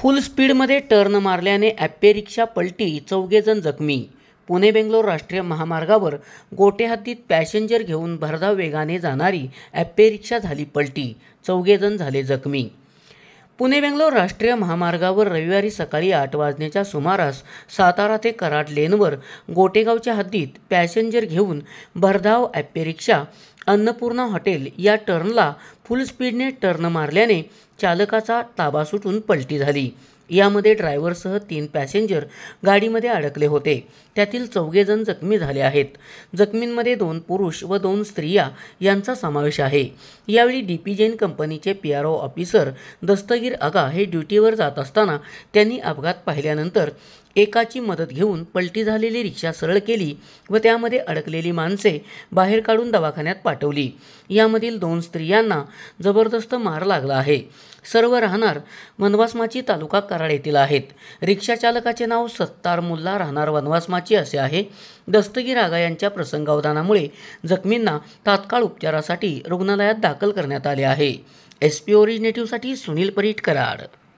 फुल स्पीडमध्ये टर्न मारल्याने ॲप्पे रिक्षा पलटी, चौघेजण जखमी. पुणे बेंगलोर राष्ट्रीय महामार्गावर गोटे हद्दीत पॅसेंजर घेऊन भरधाव वेगाने जाणारी ॲप्पे रिक्षा झाली पलटी, चौघेजण झाले जखमी. पुणे बेंगलोर राष्ट्रीय महामार्गावर रविवारी सकाळी 8 वाजण्याच्या सुमारास सातारा ते कराड लेनवर गोटेगावच्या हद्दीत पॅसेंजर घेऊन भरधाव ॲप्पे रिक्षा अन्नपूर्णा हॉटेल या टर्नला फुल स्पीडने टर्न मारल्याने चालकाचा ताबा सुटून पलटी झाली. यामध्ये ड्रायव्हरसह 3 पॅसेंजर गाडीमध्ये अडकले होते. त्यातील 4 जण जखमी झाले आहेत. जखमींमध्ये 2 पुरुष व 2 स्त्रिया यांचा समावेश आहे. यावेळी डीपी जैन कंपनीचे PRO ऑफिसर दस्तगीर आगा हे ड्युटीवर जात असताना त्यांनी अपघात पाहिल्यानंतर एकाची मदत घेऊन पलटी झालेली रिक्षा सरळ केली व त्यामध्ये अडकलेली माणसे बाहेर काढून दवाखान्यात पाठवली. यामधील 2 स्त्रियांना जबरदस्त मार लागला आहे. सर्व राहणार वनवासमाची तालुका कराड येथील आहेत. रिक्षा चालकाचे नाव सत्तार मुल्ला राहणार वनवासमाची असे आहे. दस्तगीर आगा यांच्या प्रसंगावधानामुळे जखमींना तात्काळ उपचारासाठी रुग्णालयात दाखल करण्यात आले आहे. SP ओरिजिनेटिव्हसाठी सुनील परीट, कराड.